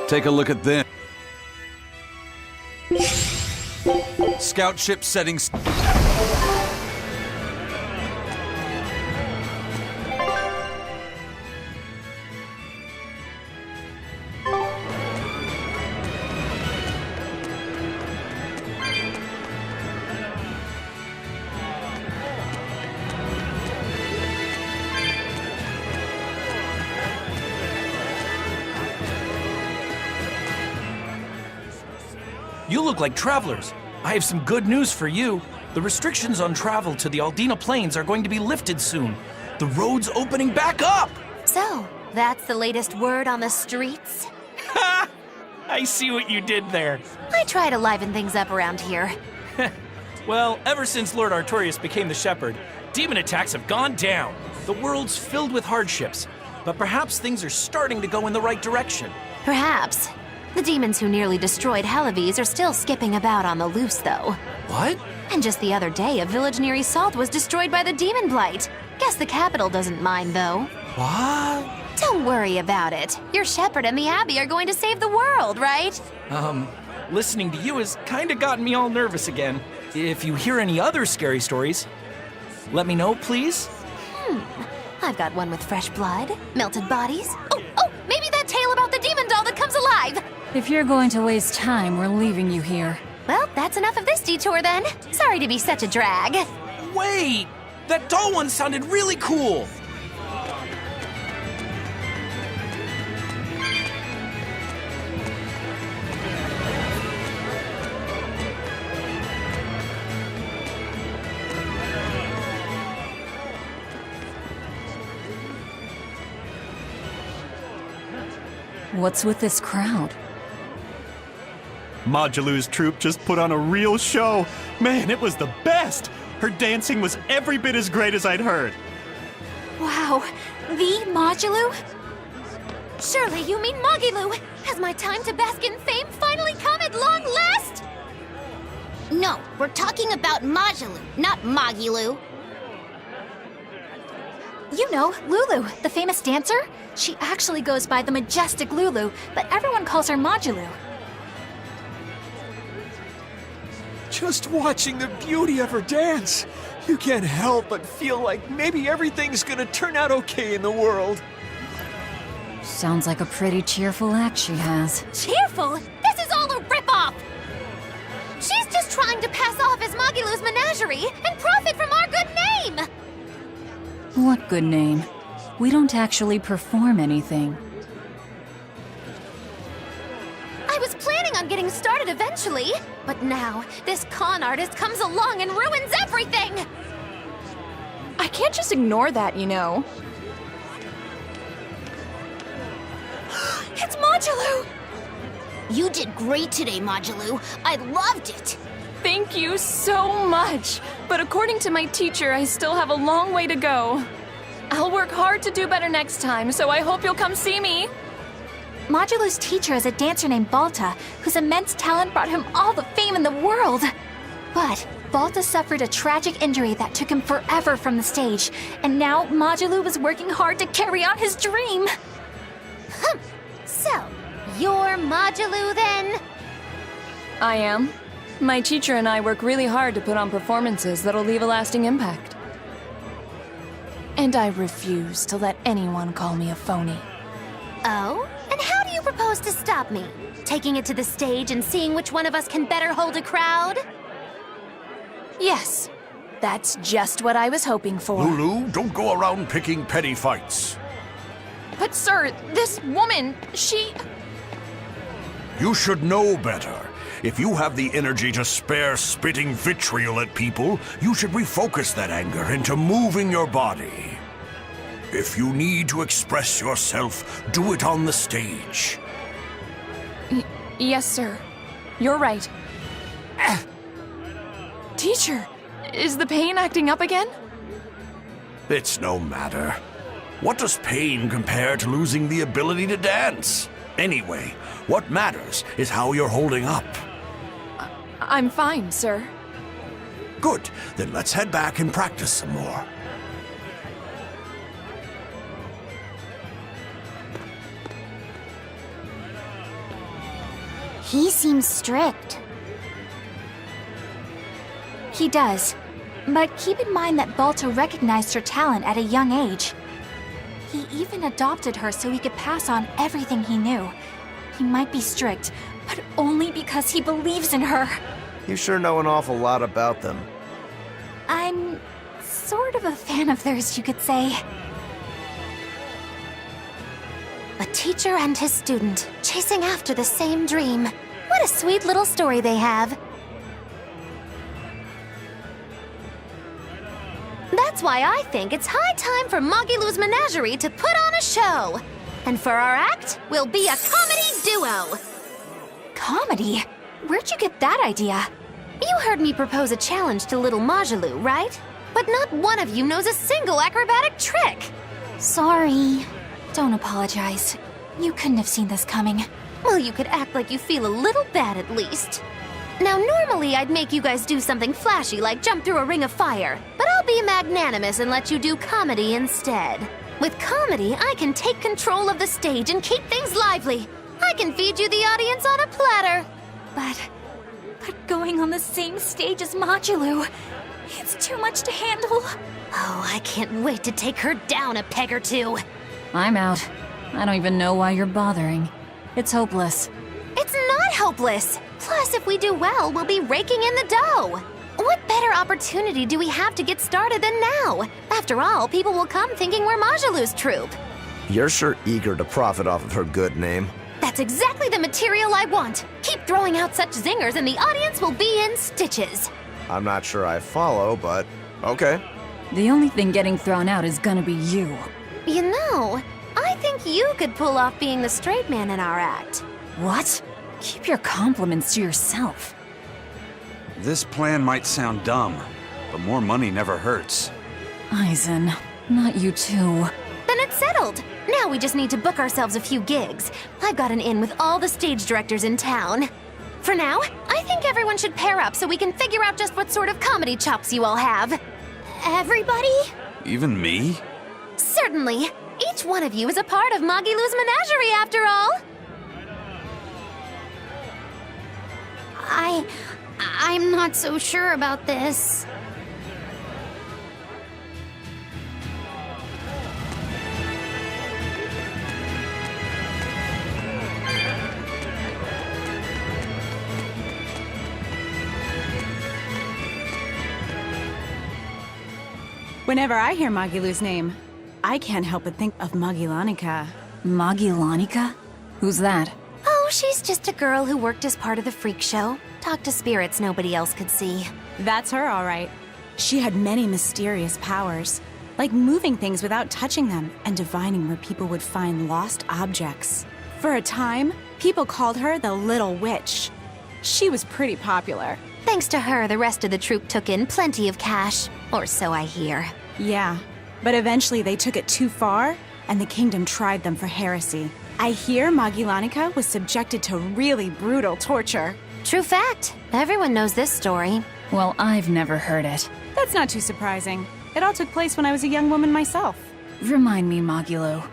Take a look at them. Scout ship settings. You look like travelers. I have some good news for you. The restrictions on travel to the Aldina Plains are going to be lifted soon. The road's opening back up! So, that's the latest word on the streets? Ha! I see what you did there. I try to liven things up around here. Well, ever since Lord Artorias became the Shepherd, demon attacks have gone down. The world's filled with hardships, but perhaps things are starting to go in the right direction. Perhaps. The demons who nearly destroyed Halaves are still skipping about on the loose, though. What? And just the other day, a village near Salt was destroyed by the demon blight. Guess the capital doesn't mind, though. What? Don't worry about it. Your shepherd and the abbey are going to save the world, right? Listening to you has kind of gotten me all nervous again. If you hear any other scary stories, let me know, please. I've got one with fresh blood, melted bodies. Oh, maybe that tale about the demon doll that comes alive! If you're going to waste time, we're leaving you here. Well, that's enough of this detour then. Sorry to be such a drag. Wait! That doll one sounded really cool! What's with this crowd? Majelu's troupe just put on a real show. Man, it was the best! Her dancing was every bit as great as I'd heard. Wow, the Majelu? Surely you mean Magilu? Has my time to bask in fame finally come at long last? No, we're talking about Majelu, not Magilu. You know, Lulu, the famous dancer? She actually goes by the Majestic Lulu, but everyone calls her Majelu. Just watching the beauty of her dance, you can't help but feel like maybe everything's gonna turn out okay in the world. Sounds like a pretty cheerful act she has. Cheerful? This is all a ripoff! She's just trying to pass off as Magilu's menagerie and profit from our good name! What good name? We don't actually perform anything. I was planning on getting started eventually, but now this con artist comes along and ruins everything! I can't just ignore that, you know. It's Majelu! You did great today, Majelu. I loved it. Thank you so much. But according to my teacher, I still have a long way to go. I'll work hard to do better next time, so I hope you'll come see me. Majelu's teacher is a dancer named Balta, whose immense talent brought him all the fame in the world. But Balta suffered a tragic injury that took him forever from the stage, and now Majelu was working hard to carry out his dream. So, you're Majelu then? I am. My teacher and I work really hard to put on performances that'll leave a lasting impact. And I refuse to let anyone call me a phony. Oh? And how do you propose to stop me? Taking it to the stage and seeing which one of us can better hold a crowd? Yes, that's just what I was hoping for. Lulu, don't go around picking petty fights. But sir, this woman, she... You should know better. If you have the energy to spare spitting vitriol at people, you should refocus that anger into moving your body. If you need to express yourself, do it on the stage. Yes, sir. You're right. Teacher, is the pain acting up again? It's no matter. What does pain compare to losing the ability to dance? Anyway, what matters is how you're holding up. I'm fine, sir. Good, then let's head back and practice some more. He seems strict. He does. But keep in mind that Balta recognized her talent at a young age. He even adopted her so he could pass on everything he knew. He might be strict, but only because he believes in her. You sure know an awful lot about them. I'm sort of a fan of theirs, you could say. A teacher and his student, chasing after the same dream. What a sweet little story they have. That's why I think it's high time for Magelu's menagerie to put on a show. And for our act, we'll be a comedy duo. Comedy? Where'd you get that idea? You heard me propose a challenge to little Majelu, right? But not one of you knows a single acrobatic trick. Sorry. Don't apologize. You couldn't have seen this coming. Well, you could act like you feel a little bad at least. Now, normally I'd make you guys do something flashy like jump through a ring of fire, but I'll be magnanimous and let you do comedy instead. With comedy, I can take control of the stage and keep things lively. I can feed you the audience on a platter. But going on the same stage as Majelu, it's too much to handle. Oh, I can't wait to take her down a peg or two. I'm out. I don't even know why you're bothering. It's hopeless. It's not hopeless. Plus, if we do well, we'll be raking in the dough. What better opportunity do we have to get started than now? After all, people will come thinking we're Majelu's troupe. You're sure eager to profit off of her good name. That's exactly the material I want. Keep throwing out such zingers and the audience will be in stitches. I'm not sure I follow, but okay. The only thing getting thrown out is gonna be you. You know, I think you could pull off being the straight man in our act. What? Keep your compliments to yourself. This plan might sound dumb, but more money never hurts. Eisen, not you too. Then it's settled. Now we just need to book ourselves a few gigs. I've got an in with all the stage directors in town. For now, I think everyone should pair up so we can figure out just what sort of comedy chops you all have. Everybody? Even me? Certainly. Each one of you is a part of Magelu's menagerie, after all. I'm not so sure about this. Whenever I hear Magelu's name, I can't help but think of Magilanica. Magilanica? Who's that? Oh, she's just a girl who worked as part of the freak show. Talked to spirits nobody else could see. That's her, all right. She had many mysterious powers, like moving things without touching them and divining where people would find lost objects. For a time, people called her the Little Witch. She was pretty popular. Thanks to her, the rest of the troupe took in plenty of cash. Or so I hear. Yeah, but eventually they took it too far, and the kingdom tried them for heresy. I hear Magilanica was subjected to really brutal torture. True fact. Everyone knows this story. Well, I've never heard it. That's not too surprising. It all took place when I was a young woman myself. Remind me, Majelu.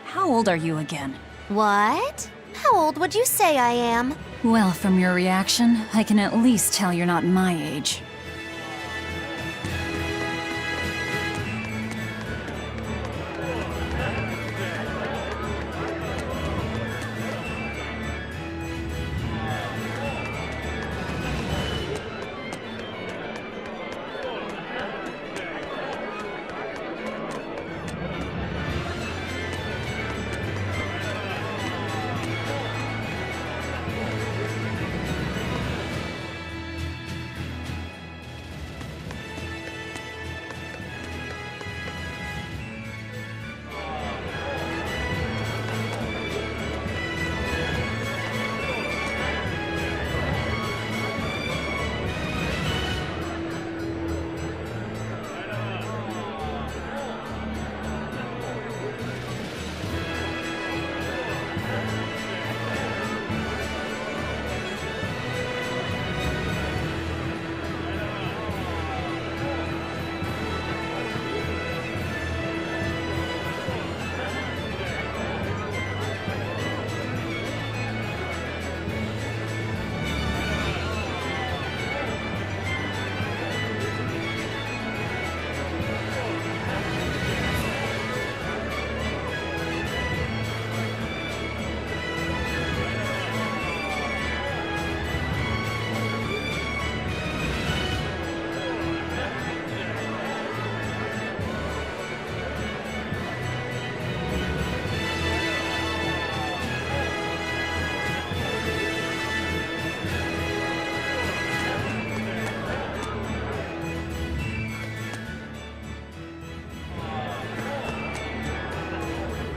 How old are you again? What? How old would you say I am? Well, from your reaction, I can at least tell you're not my age.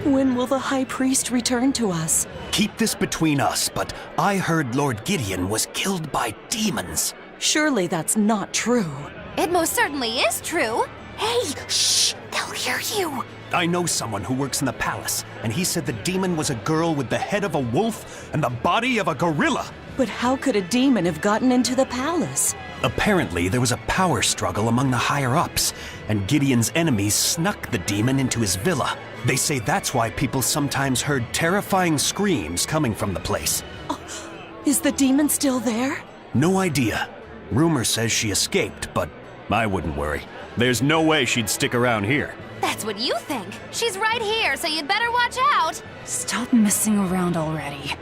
When will the High Priest return to us? Keep this between us, but I heard Lord Gideon was killed by demons. Surely that's not true. It most certainly is true. Hey, shh! They'll hear you! I know someone who works in the palace, and he said the demon was a girl with the head of a wolf and the body of a gorilla. But how could a demon have gotten into the palace? Apparently, there was a power struggle among the higher-ups, and Gideon's enemies snuck the demon into his villa. They say that's why people sometimes heard terrifying screams coming from the place. Is the demon still there? No idea. Rumor says she escaped, but I wouldn't worry. There's no way she'd stick around here. That's what you think. She's right here, so you'd better watch out. Stop messing around already.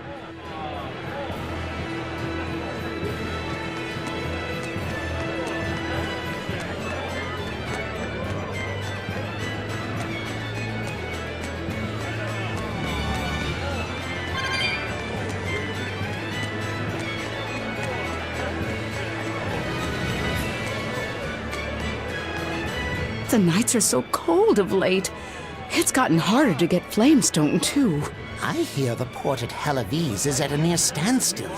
The nights are so cold of late. It's gotten harder to get flamestone, too. I hear the port at Helavis is at a near standstill.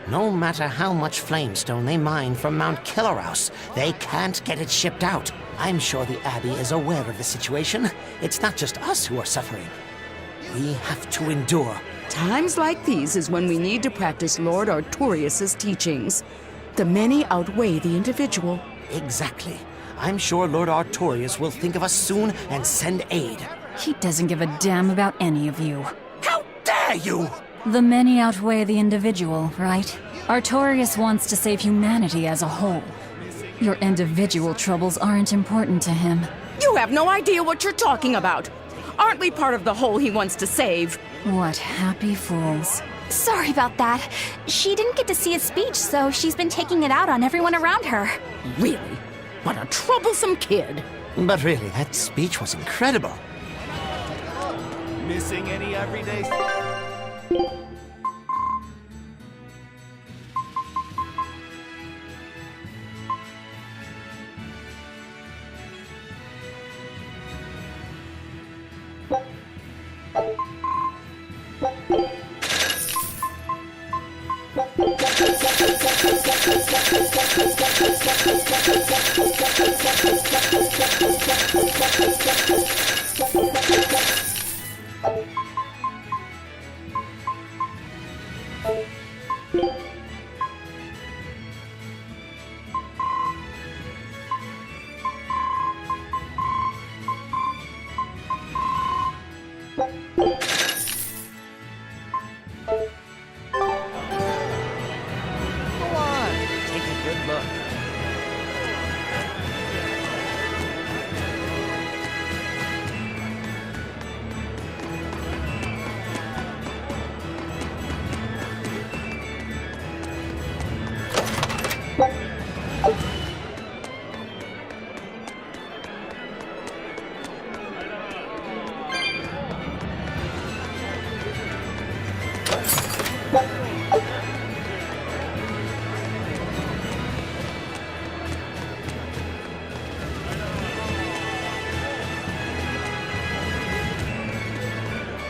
No matter how much flamestone they mine from Mount Killerhouse, they can't get it shipped out. I'm sure the Abbey is aware of the situation. It's not just us who are suffering. We have to endure. Times like these is when we need to practice Lord Artorius' teachings. The many outweigh the individual. Exactly. I'm sure Lord Artorius will think of us soon and send aid. He doesn't give a damn about any of you. How dare you! The many outweigh the individual, right? Artorius wants to save humanity as a whole. Your individual troubles aren't important to him. You have no idea what you're talking about. Aren't we part of the whole he wants to save? What happy fools. Sorry about that. She didn't get to see his speech, so she's been taking it out on everyone around her. Really? What a troublesome kid. But really, that speech was incredible. Missing any everyday...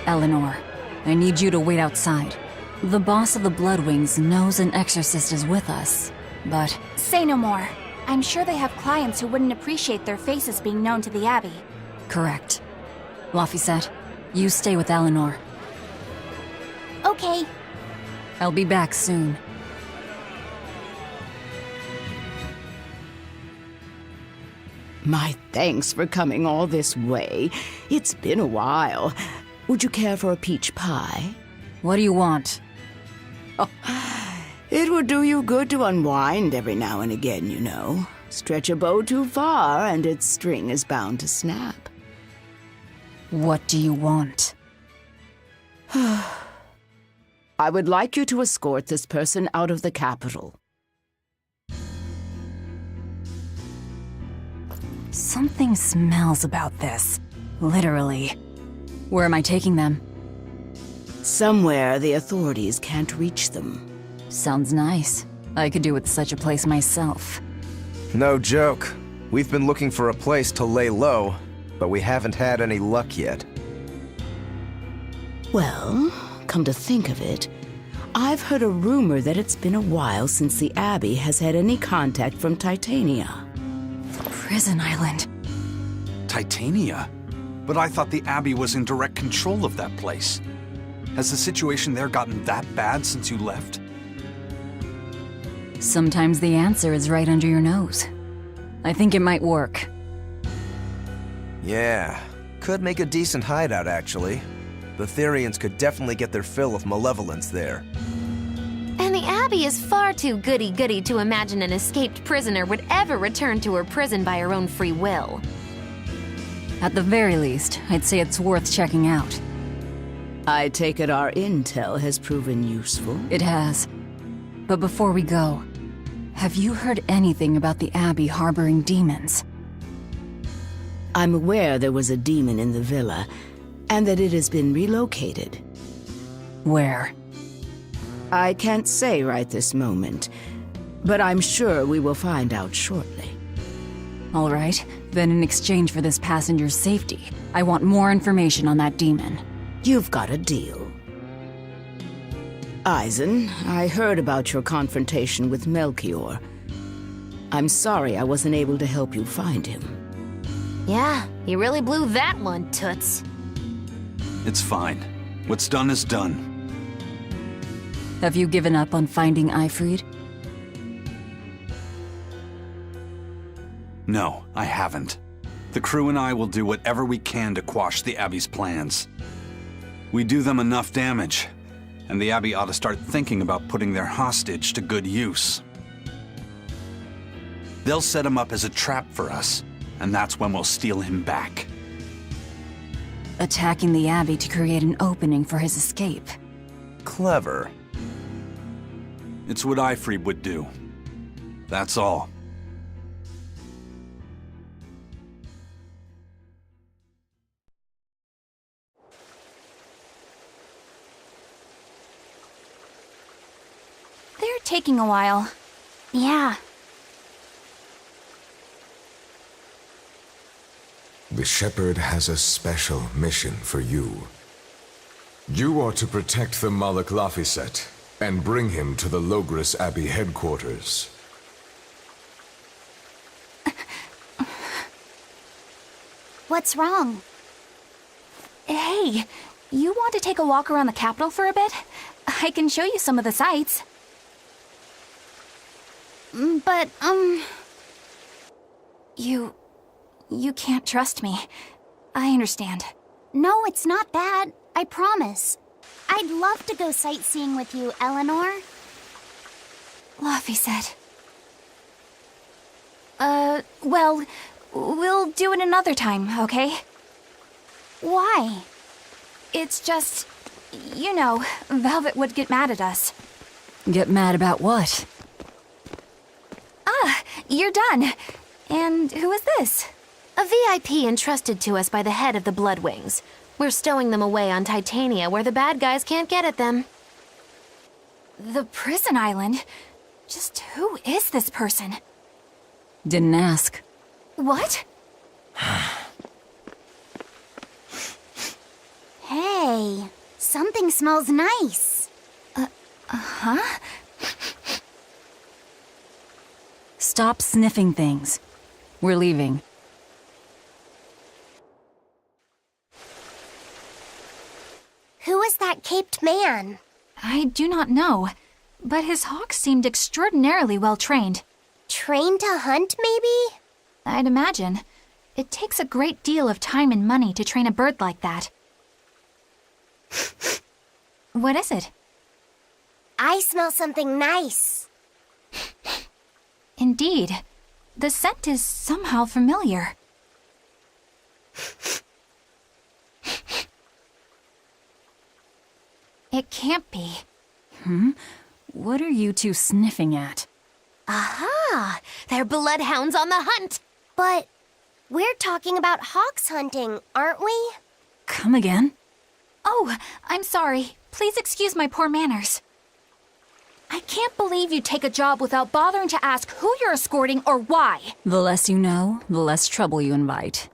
Eleanor, I need you to wait outside. The boss of the Bloodwings knows an exorcist is with us, but... Say no more. I'm sure they have clients who wouldn't appreciate their faces being known to the Abbey. Correct. Laphicet, you stay with Eleanor. Okay. I'll be back soon. My thanks for coming all this way. It's been a while. Would you care for a peach pie? What do you want? Oh, it would do you good to unwind every now and again, you know. Stretch a bow too far and its string is bound to snap. What do you want? I would like you to escort this person out of the capital. Something smells about this. Literally. Where am I taking them? Somewhere the authorities can't reach them. Sounds nice. I could do with such a place myself. No joke. We've been looking for a place to lay low, but we haven't had any luck yet. Well, come to think of it, I've heard a rumor that it's been a while since the Abbey has had any contact from Titania. Prison Island. Titania? But I thought the Abbey was in direct control of that place. Has the situation there gotten that bad since you left? Sometimes the answer is right under your nose. I think it might work. Yeah, could make a decent hideout, actually. The Therians could definitely get their fill of malevolence there. And the Abbey is far too goody-goody to imagine an escaped prisoner would ever return to her prison by her own free will. At the very least, I'd say it's worth checking out. I take it our intel has proven useful. It has. But before we go, have you heard anything about the Abbey harboring demons? I'm aware there was a demon in the villa, and that it has been relocated. Where? I can't say right this moment, but I'm sure we will find out shortly. All right, then in exchange for this passenger's safety, I want more information on that demon. You've got a deal. Eisen, I heard about your confrontation with Melchior. I'm sorry I wasn't able to help you find him. Yeah, you really blew that one, Toots. It's fine. What's done is done. Have you given up on finding Eifried? No, I haven't. The crew and I will do whatever we can to quash the Abbey's plans. We do them enough damage, and the Abbey ought to start thinking about putting their hostage to good use. They'll set him up as a trap for us, and that's when we'll steal him back. Attacking the Abbey to create an opening for his escape. Clever. It's what Eifried would do. That's all. They're taking a while. Yeah. The Shepherd has a special mission for you. You are to protect the Malak Laphicet and bring him to the Logres Abbey headquarters. What's wrong? Hey, you want to take a walk around the capital for a bit? I can show you some of the sights. But, You can't trust me. I understand. No, it's not bad. I promise. I'd love to go sightseeing with you, Eleanor. Laphicet. Well, we'll do it another time, okay? Why? It's just, you know, Velvet would get mad at us. Get mad about what? Ah, you're done. And who is this? A VIP entrusted to us by the head of the Bloodwings. We're stowing them away on Titania where the bad guys can't get at them. The prison island? Just who is this person? Didn't ask. What? Hey, something smells nice. Huh? Stop sniffing things. We're leaving. Who is that caped man? I do not know, but his hawks seemed extraordinarily well trained. Trained to hunt, maybe? I'd imagine. It takes a great deal of time and money to train a bird like that. What is it? I smell something nice. Indeed. The scent is somehow familiar. It can't be. What are you two sniffing at? Aha! They're bloodhounds on the hunt! But we're talking about hawks hunting, aren't we? Come again? Oh, I'm sorry. Please excuse my poor manners. I can't believe you take a job without bothering to ask who you're escorting or why. The less you know, the less trouble you invite.